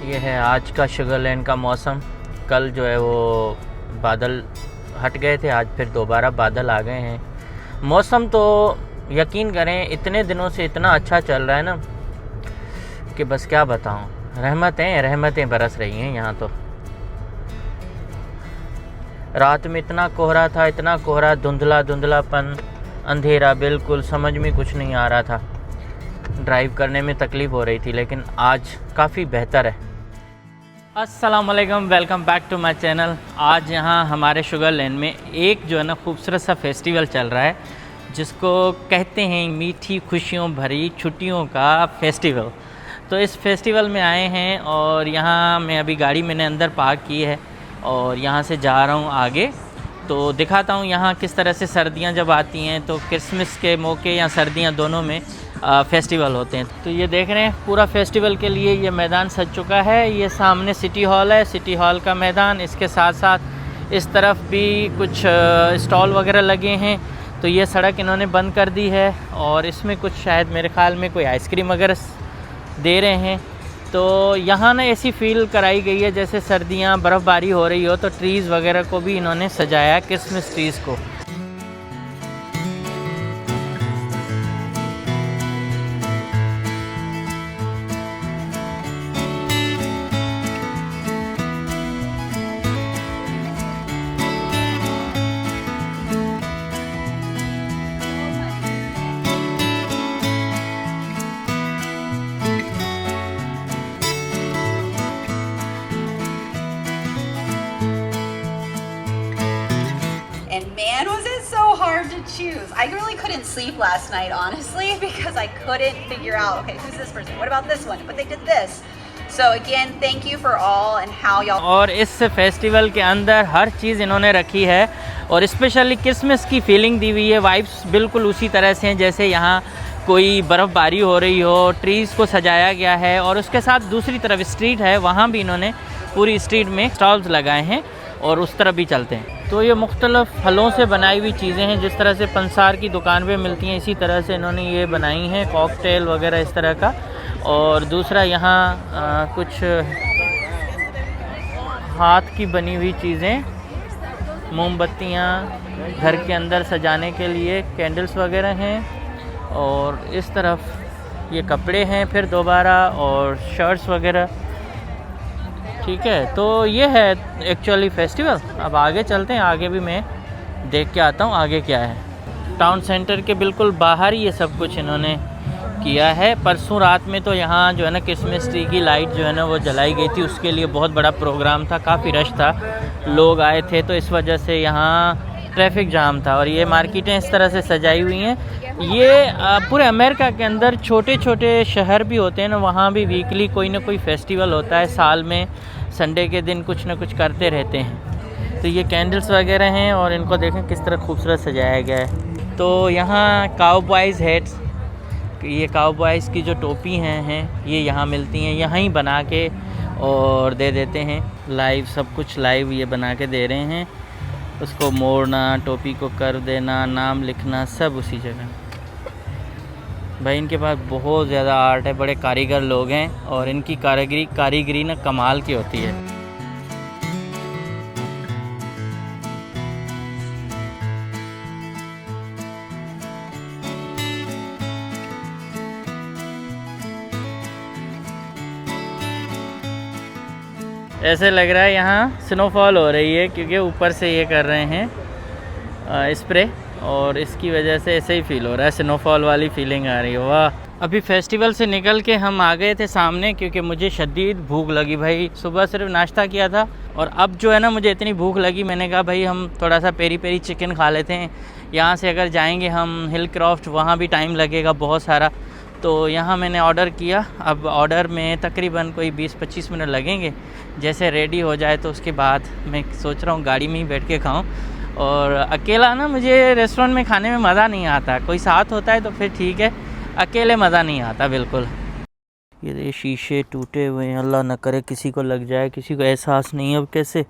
ये है आज का शुगरलैंड का मौसम। कल जो है वो बादल हट गए थे, आज फिर दोबारा बादल आ गए हैं। मौसम तो यकीन करें इतने दिनों से इतना अच्छा चल रहा है ना कि बस क्या बताऊं। रहमतें बरस रही हैं यहाँ तो। रात में इतना कोहरा था, इतना कोहरा, धुंधलापन, अंधेरा, बिल्कुल समझ में कुछ नहीं आ रहा था। ड्राइव करने में तकलीफ़ हो रही थी, लेकिन आज काफ़ी बेहतर है। अस्सलाम वालेकुम, welcome back to my channel. आज यहाँ हमारे शुगरलैंड में एक जो है ना खूबसूरत सा फेस्टिवल चल रहा है, जिसको कहते हैं मीठी खुशियों भरी छुट्टियों का फेस्टिवल। तो इस फेस्टिवल में आए हैं और यहाँ मैं अभी गाड़ी मैंने अंदर पार्क की है और यहाँ से जा रहा हूँ आगे। तो दिखाता हूँ यहाँ किस तरह से सर्दियाँ जब आती हैं तो क्रिसमस के मौके या सर्दियाँ दोनों में फेस्टिवल होते हैं। तो ये देख रहे हैं पूरा फेस्टिवल के लिए ये मैदान सज चुका है। ये सामने सिटी हॉल है, सिटी हॉल का मैदान। इसके साथ साथ इस तरफ भी कुछ स्टॉल वगैरह लगे हैं। तो ये सड़क इन्होंने बंद कर दी है और इसमें कुछ शायद मेरे ख़्याल में कोई आइसक्रीम वगैरह दे रहे हैं। तो यहाँ ना ऐसी फील कराई गई है जैसे सर्दियाँ बर्फ़बारी हो रही हो। तो ट्रीज़ वगैरह को भी इन्होंने सजाया, क्रिसमस ट्रीज़ को। And man, was it so hard to choose. I really couldn't sleep last night, honestly, because I couldn't figure out, okay, who's this person? What about this one? But they did this. So again, thank you for all and how y'all. और इस festival के अंदर हर चीज़ इन्होंने रखी है और specially Christmas की feeling दी हुई है। वाइब्स बिल्कुल उसी तरह से हैं जैसे यहाँ कोई बर्फ़बारी हो रही हो। ट्रीज़ को सजाया गया है और उसके साथ दूसरी तरफ स्ट्रीट है, वहाँ भी इन्होंने पूरी स्ट्रीट में स्टॉल्स लगाए हैं और उस तरफ भी चलते हैं। तो ये मुख्तलिफ़ फलों से बनाई हुई चीज़ें हैं, जिस तरह से पंसार की दुकान पे मिलती हैं इसी तरह से इन्होंने ये बनाई हैं, कॉकटेल वगैरह इस तरह का। और दूसरा यहाँ कुछ हाथ की बनी हुई चीज़ें, मोमबत्तियाँ घर के अंदर सजाने के लिए, कैंडल्स वगैरह हैं। और इस तरफ ये कपड़े हैं फिर दोबारा और शर्ट्स वगैरह। ठीक है, तो ये है एक्चुअली फेस्टिवल। अब आगे चलते हैं, आगे भी मैं देख के आता हूँ आगे क्या है। टाउन सेंटर के बिल्कुल बाहर ही ये सब कुछ इन्होंने किया है। परसों रात में तो यहाँ जो है ना क्रिसमस ट्री की लाइट जो है ना वो जलाई गई थी, उसके लिए बहुत बड़ा प्रोग्राम था, काफ़ी रश था, लोग आए थे। तो इस वजह से यहाँ ट्रैफिक जाम था। और ये मार्केटें इस तरह से सजाई हुई हैं। ये पूरे अमेरिका के अंदर छोटे छोटे शहर भी होते हैं ना, वहाँ भी वीकली कोई ना कोई फेस्टिवल होता है। साल में संडे के दिन कुछ ना कुछ करते रहते हैं। तो ये कैंडल्स वगैरह हैं और इनको देखें किस तरह खूबसूरत सजाया गया है। तो यहाँ काउबॉयज़ हेड्स, ये काउबॉयज़ की जो टोपी हैं ये यहाँ मिलती हैं, यहाँ ही बना के और दे देते हैं। लाइव सब कुछ लाइव ये बना के दे रहे हैं। उसको मोड़ना, टोपी को कर देना, नाम लिखना, सब उसी जगह। भाई इनके पास बहुत ज़्यादा आर्ट है, बड़े कारीगर लोग हैं और इनकी कारीगरी ना कमाल की होती है। ऐसे लग रहा है यहाँ स्नोफॉल हो रही है, क्योंकि ऊपर से ये कर रहे हैं स्प्रे और इसकी वजह से ऐसे ही फील हो रहा है, स्नोफॉल वाली फीलिंग आ रही है। वाह। अभी फेस्टिवल से निकल के हम आ गए थे सामने, क्योंकि मुझे शदीद भूख लगी भाई। सुबह सिर्फ नाश्ता किया था और अब जो है ना मुझे इतनी भूख लगी, मैंने कहा भाई हम थोड़ा सा पेरी पेरी चिकन खा लेते हैं। यहाँ से अगर जाएंगे हम हिल क्रॉफ्ट, वहाँ भी टाइम लगेगा बहुत सारा। तो यहाँ मैंने ऑर्डर किया। अब ऑर्डर में तकरीबन कोई 20-25 मिनट लगेंगे। जैसे रेडी हो जाए तो उसके बाद मैं सोच रहा हूँ गाड़ी में ही बैठ के खाऊँ। और अकेला ना मुझे रेस्टोरेंट में खाने में मज़ा नहीं आता, कोई साथ होता है तो फिर ठीक है, अकेले मज़ा नहीं आता बिल्कुल। ये शीशे टूटे हुए हैं, अल्लाह न करे किसी को लग जाए, किसी को एहसास नहीं है। अब कैसे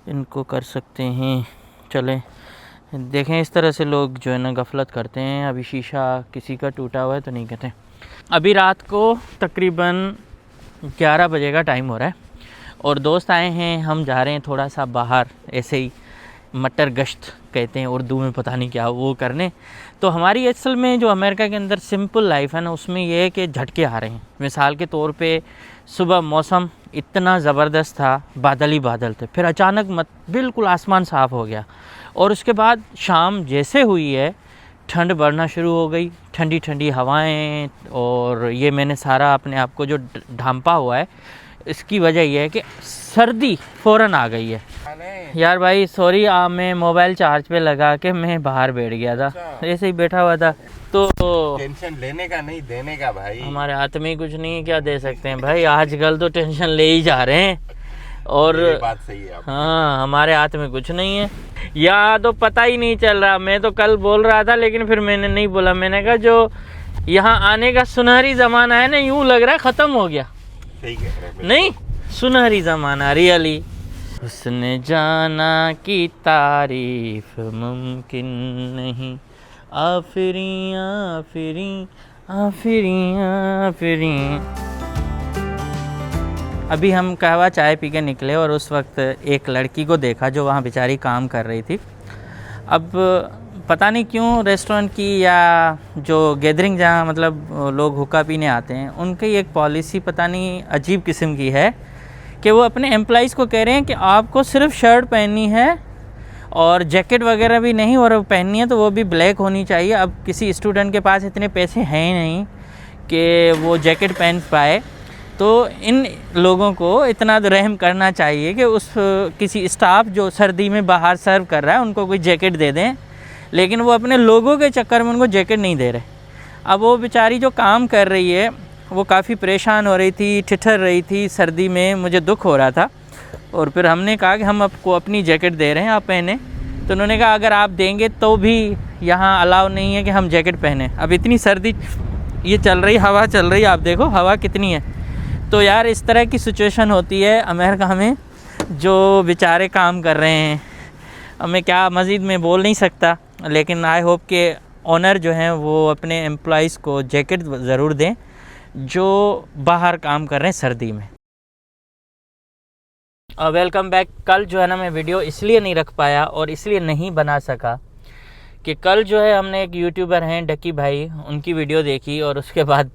इनको कर सकते हैं। चलें देखें, इस तरह से लोग जो है ना गफलत करते हैं। अभी शीशा किसी का टूटा हुआ है तो नहीं कहते। अभी रात को तकरीबन 11 बजे का टाइम हो रहा है और दोस्त आए हैं, हम जा रहे हैं थोड़ा सा बाहर, ऐसे ही मटर गश्त कहते हैं उर्दू में, पता नहीं क्या वो करने। तो हमारी असल में जो अमेरिका के अंदर सिंपल लाइफ है ना, उसमें ये है कि झटके आ रहे हैं। मिसाल के तौर पे सुबह मौसम इतना ज़बरदस्त था, बादल ही बादल थे, फिर अचानक बिल्कुल आसमान साफ़ हो गया और उसके बाद शाम जैसे हुई है ठंड बढ़ना शुरू हो गई, ठंडी ठंडी हवाएं। और ये मैंने सारा अपने आप को जो ढांपा हुआ है, इसकी वजह यह है कि सर्दी फ़ौरन आ गई है। यार भाई सॉरी, मैं मोबाइल चार्ज पे लगा के मैं बाहर बैठ गया था, ऐसे ही बैठा हुआ था। तो टेंशन लेने का नहीं देने का भाई, हमारे हाथ में कुछ नहीं है, क्या दे सकते हैं भाई। आजकल तो टेंशन ले ही जा रहे हैं और ये बात सही है। हाँ, हमारे हाथ में कुछ नहीं है, या तो पता ही नहीं चल रहा। मैं तो कल बोल रहा था लेकिन फिर मैंने नहीं बोला। मैंने कहा जो यहाँ आने का सुनहरी ज़माना है ना, यूँ लग रहा है ख़त्म हो गया। सही कह रहे हैं। नहीं, सुनहरी ज़माना रियली। उसने जाना कि तारीफ मुमकिन नहीं, आफरी आफरी आफरी आफरी। अभी हम कहवा चाय पी के निकले और उस वक्त एक लड़की को देखा जो वहाँ बेचारी काम कर रही थी। अब पता नहीं क्यों रेस्टोरेंट की या जो गैदरिंग जहाँ मतलब लोग हुक्का पीने आते हैं, उनकी एक पॉलिसी पता नहीं अजीब किस्म की है कि वो अपने एम्प्लॉइज़ को कह रहे हैं कि आपको सिर्फ शर्ट पहननी है और जैकेट वगैरह भी नहीं, और पहननी है तो वो भी ब्लैक होनी चाहिए। अब किसी स्टूडेंट के पास इतने पैसे हैं ही नहीं कि वो जैकेट पहन पाए, तो इन लोगों को इतना रहम करना चाहिए कि उस किसी स्टाफ जो सर्दी में बाहर सर्व कर रहा है उनको कोई जैकेट दे दें। लेकिन वो अपने लोगों के चक्कर में उनको जैकेट नहीं दे रहे। अब वो बेचारी जो काम कर रही है वो काफ़ी परेशान हो रही थी, ठिठर रही थी सर्दी में, मुझे दुख हो रहा था। और फिर हमने कहा कि हम आपको अपनी जैकेट दे रहे हैं, आप पहने। तो उन्होंने कहा अगर आप देंगे तो भी यहाँ अलाउ नहीं है कि हम जैकेट पहने। अब इतनी सर्दी ये चल रही, हवा चल रही, आप देखो हवा कितनी है। तो यार इस तरह की सिचुएशन होती है अमेरिका में, जो बेचारे काम कर रहे हैं। अब मैं क्या मज़ीद में बोल नहीं सकता, लेकिन आई होप के ओनर जो हैं वो अपने एम्प्लॉइज़ को जैकेट ज़रूर दें जो बाहर काम कर रहे हैं सर्दी में। Welcome back. कल जो है ना मैं वीडियो इसलिए नहीं रख पाया और इसलिए नहीं बना सका कि कल जो है हमने एक यूट्यूबर हैं डकी भाई, उनकी वीडियो देखी और उसके बाद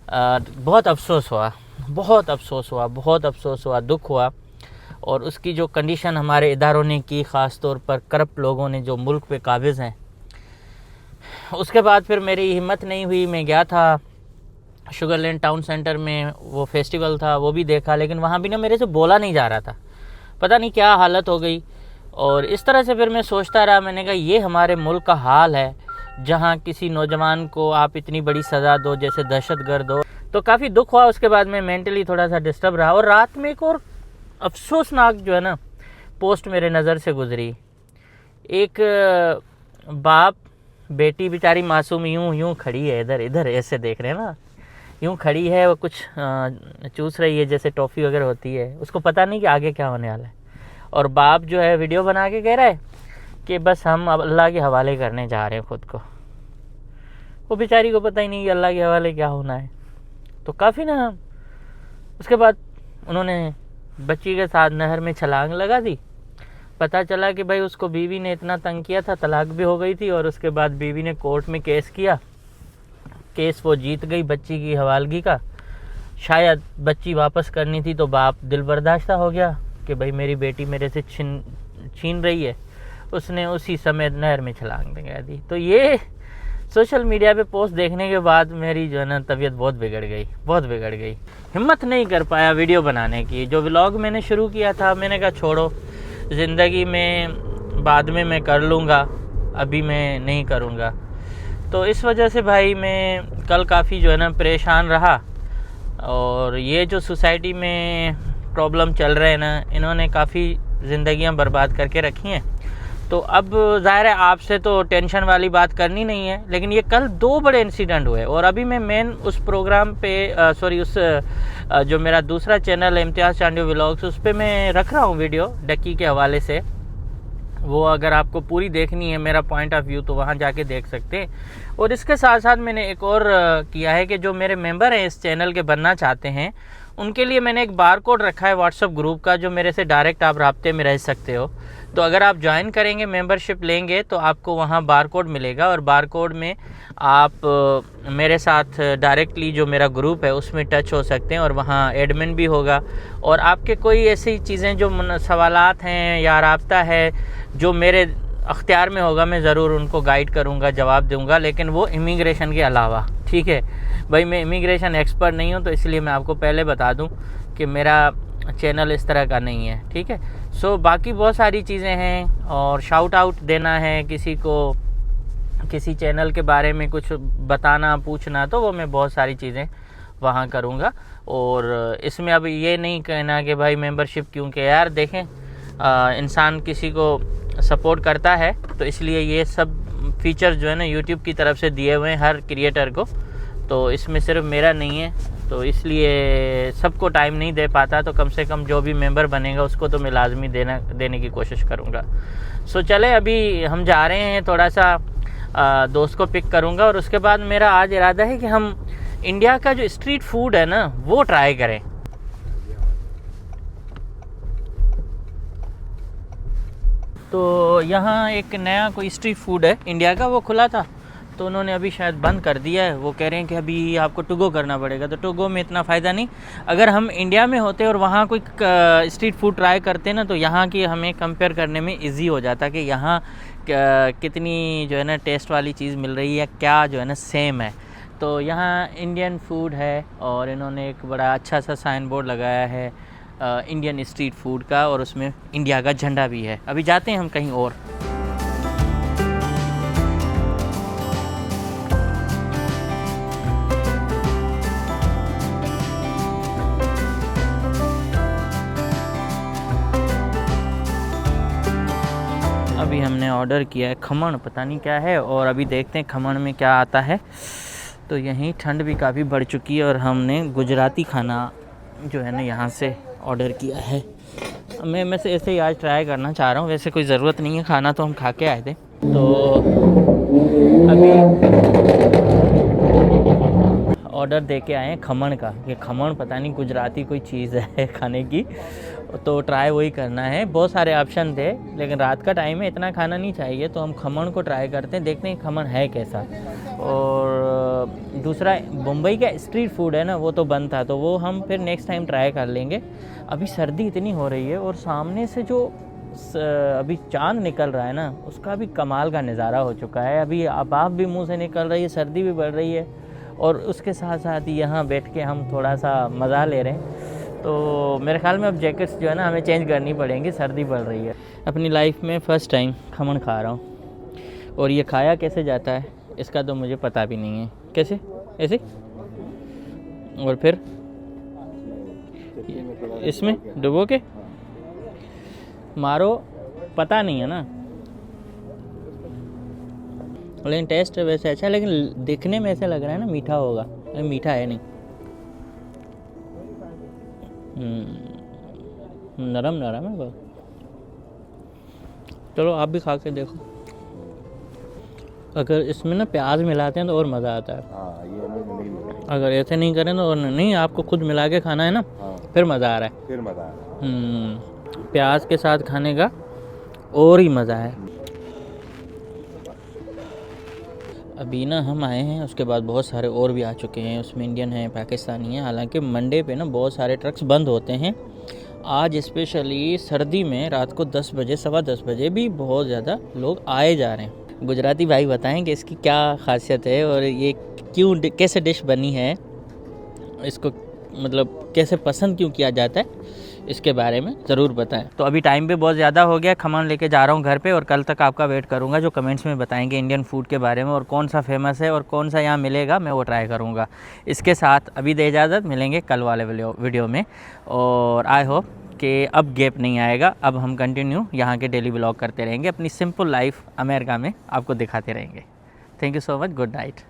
बहुत अफसोस हुआ, बहुत अफसोस हुआ, बहुत अफसोस हुआ, दुख हुआ। और उसकी जो कंडीशन हमारे इदारों ने की, ख़ास तौर पर करप्ट लोगों ने जो मुल्क पे काबिज़ हैं, उसके बाद फिर मेरी हिम्मत नहीं हुई। मैं गया था शुगरलैंड टाउन सेंटर में, वो फेस्टिवल था, वो भी देखा, लेकिन वहाँ भी ना मेरे से बोला नहीं जा रहा था, पता नहीं क्या हालत हो गई। और इस तरह से फिर मैं सोचता रहा, मैंने कहा ये हमारे मुल्क का हाल है जहाँ किसी नौजवान को आप इतनी बड़ी सज़ा दो जैसे दहशतगर्द हो। तो काफ़ी दुख हुआ। उसके बाद मैं मेंटली थोड़ा सा डिस्टर्ब रहा। और रात में एक और अफसोसनाक जो है ना पोस्ट मेरे नज़र से गुजरी। एक बाप बेटी बेचारी मासूम यूं खड़ी है, इधर इधर ऐसे देख रहे हैं ना, यूं खड़ी है, वो कुछ चूस रही है जैसे टॉफ़ी वगैरह होती है, उसको पता नहीं कि आगे क्या होने वाला है। और बाप जो है वीडियो बना के कह रहा है कि बस हम अब अल्लाह के हवाले करने जा रहे हैं खुद को। वो बेचारी को पता ही नहीं कि अल्लाह के हवाले क्या होना है। तो काफ़ी ना, उसके बाद उन्होंने बच्ची के साथ नहर में छलांग लगा दी। पता चला कि भाई उसको बीवी ने इतना तंग किया था, तलाक भी हो गई थी, और उसके बाद बीवी ने कोर्ट में केस किया। केस वो जीत गई बच्ची की हवालगी का। शायद बच्ची वापस करनी थी तो बाप दिल बर्दाश्ता हो गया कि भाई मेरी बेटी मेरे से छीन रही है। उसने उसी समय नहर में छलांग लगा दी। तो ये सोशल मीडिया पे पोस्ट देखने के बाद मेरी जो है ना तबीयत बहुत बिगड़ गई, बहुत बिगड़ गई। हिम्मत नहीं कर पाया वीडियो बनाने की। जो व्लॉग मैंने शुरू किया था, मैंने कहा छोड़ो, ज़िंदगी में बाद में मैं कर लूँगा, अभी मैं नहीं करूँगा। तो इस वजह से भाई मैं कल काफ़ी जो है ना परेशान रहा। और ये जो सोसाइटी में प्रॉब्लम चल रहे हैं ना, इन्होंने काफ़ी ज़िंदगियाँ बर्बाद करके रखी हैं। तो अब ज़ाहिर है आपसे तो टेंशन वाली बात करनी नहीं है, लेकिन ये कल 2 बड़े इंसिडेंट हुए। और अभी मैं मेन उस प्रोग्राम पे उस जो मेरा दूसरा चैनल है इम्तियाज़ चांडियो व्लॉग्स, उस पर मैं रख रहा हूँ वीडियो डक्की के हवाले से। वो अगर आपको पूरी देखनी है मेरा पॉइंट ऑफ व्यू तो वहाँ जाके देख सकते हैं। और इसके साथ साथ मैंने एक और किया है कि जो मेरे मेंबर हैं इस चैनल के बनना चाहते हैं उनके लिए मैंने एक बार कोड रखा है व्हाट्सअप ग्रुप का, जो मेरे से डायरेक्ट आप राब्ते में रह सकते हो। तो अगर आप ज्वाइन करेंगे, मेंबरशिप लेंगे, तो आपको वहाँ बार कोड मिलेगा और बार कोड में आप मेरे साथ डायरेक्टली जो मेरा ग्रुप है उसमें टच हो सकते हैं और वहाँ एडमिन भी होगा। और आपके कोई ऐसी चीज़ें जो सवालात हैं या राब्ता है जो मेरे अख्तियार में होगा, मैं ज़रूर उनको गाइड करूँगा, जवाब दूँगा, लेकिन वो इमिग्रेशन के अलावा। ठीक है भाई, मैं इमिग्रेशन एक्सपर्ट नहीं हूँ, तो इसलिए मैं आपको पहले बता दूँ कि मेरा चैनल इस तरह का नहीं है। ठीक है, सो बाकी बहुत सारी चीज़ें हैं। और शाउट आउट देना है किसी को, किसी चैनल के बारे में कुछ बताना, पूछना, तो वो मैं बहुत सारी चीज़ें वहाँ करूँगा। और इसमें अब ये नहीं कहना कि भाई मेंबरशिप क्यों के, यार देखें इंसान किसी को सपोर्ट करता है तो इसलिए ये सब फीचर्स जो है ना यूट्यूब की तरफ से दिए हुए हैं हर क्रिएटर को। तो इसमें सिर्फ मेरा नहीं है, तो इसलिए सबको टाइम नहीं दे पाता, तो कम से कम जो भी मेंबर बनेगा उसको तो मैं लाजमी देने की कोशिश करूँगा। सो चले, अभी हम जा रहे हैं, थोड़ा सा दोस्त को पिक करूँगा और उसके बाद मेरा आज इरादा है कि हम इंडिया का जो स्ट्रीट फूड है ना वो ट्राई करें। तो यहाँ एक नया कोई स्ट्रीट फूड है इंडिया का, वो खुला था, तो उन्होंने अभी शायद बंद कर दिया है। वो कह रहे हैं कि अभी आपको टू गो करना पड़ेगा, तो टू गो में इतना फ़ायदा नहीं। अगर हम इंडिया में होते और वहाँ कोई स्ट्रीट फूड ट्राई करते ना, तो यहाँ की हमें कंपेयर करने में इजी हो जाता कि यहाँ कितनी जो है ना टेस्ट वाली चीज़ मिल रही है, क्या जो है ना सेम है। तो यहाँ इंडियन फूड है और इन्होंने एक बड़ा अच्छा सा साइन बोर्ड लगाया है इंडियन स्ट्रीट फूड का, और उसमें इंडिया का झंडा भी है। अभी जाते हैं हम कहीं और। अभी हमने ऑर्डर किया है खमण, पता नहीं क्या है, और अभी देखते हैं खमण में क्या आता है। तो यहीं ठंड भी काफ़ी बढ़ चुकी है और हमने गुजराती खाना जो है ना यहाँ से ऑर्डर किया है। मैं से ऐसे ही आज ट्राई करना चाह रहा हूँ, वैसे कोई ज़रूरत नहीं है, खाना तो हम खा के आए थे। तो अभी ऑर्डर दे के आए हैं खमण का। ये खमण पता नहीं गुजराती कोई चीज़ है खाने की, तो ट्राई वही करना है। बहुत सारे ऑप्शन थे लेकिन रात का टाइम है, इतना खाना नहीं चाहिए, तो हम खमण को ट्राई करते हैं, देखते हैं खमण है कैसा। और दूसरा मुंबई का स्ट्रीट फूड है ना, वो तो बंद था, तो वो हम फिर नेक्स्ट टाइम ट्राई कर लेंगे। अभी सर्दी इतनी हो रही है और सामने से जो अभी चांद निकल रहा है ना, उसका भी कमाल का नज़ारा हो चुका है। अभी भाप भी मुंह से निकल रही है, सर्दी भी बढ़ रही है, और उसके साथ साथ ही यहाँ बैठ के हम थोड़ा सा मज़ा ले रहे हैं। तो मेरे ख्याल में अब जैकेट्स जो है ना हमें चेंज करनी पड़ेंगी, सर्दी बढ़ रही है। अपनी लाइफ में फ़र्स्ट टाइम खमण खा रहा हूँ, और ये खाया कैसे जाता है इसका तो मुझे पता भी नहीं है। कैसे? ऐसे? और फिर इसमें डुबो के मारो, पता नहीं है ना, लेकिन टेस्ट वैसे अच्छा है, लेकिन दिखने में ऐसे लग रहा है ना मीठा होगा, लेकिन मीठा है नहीं। नरम नरम है बहुत। चलो आप भी खा के देखो, अगर इसमें ना प्याज मिलाते हैं तो और मज़ा आता है। अगर ऐसे नहीं करें तो और नहीं, आपको खुद मिला के खाना है ना, फिर मज़ा आ रहा है, फिर मज़ा आ रहा है। प्याज के साथ खाने का और ही मज़ा है। अभी ना हम आए हैं, उसके बाद बहुत सारे और भी आ चुके हैं, उसमें इंडियन है, पाकिस्तानी है। हालांकि मंडे पे ना बहुत सारे ट्रक्स बंद होते हैं। आज स्पेशली सर्दी में रात को 10 बजे, 10:15 बजे भी बहुत ज़्यादा लोग आए जा रहे हैं। गुजराती भाई बताएं कि इसकी क्या खासियत है और ये क्यों कैसे डिश बनी है, इसको मतलब कैसे पसंद क्यों किया जाता है, इसके बारे में ज़रूर बताएं। तो अभी टाइम भी बहुत ज़्यादा हो गया, खमण लेके जा रहा हूँ घर पे, और कल तक आपका वेट करूँगा जो कमेंट्स में बताएंगे इंडियन फूड के बारे में, और कौन सा फेमस है और कौन सा यहाँ मिलेगा मैं वो ट्राई करूँगा। इसके साथ अभी दे इजाज़त, मिलेंगे कल वाले वीडियो में, और आई होप कि अब गैप नहीं आएगा। अब हम कंटिन्यू यहाँ के डेली व्लॉग करते रहेंगे, अपनी सिंपल लाइफ अमेरिका में आपको दिखाते रहेंगे। Thank you so much, good night.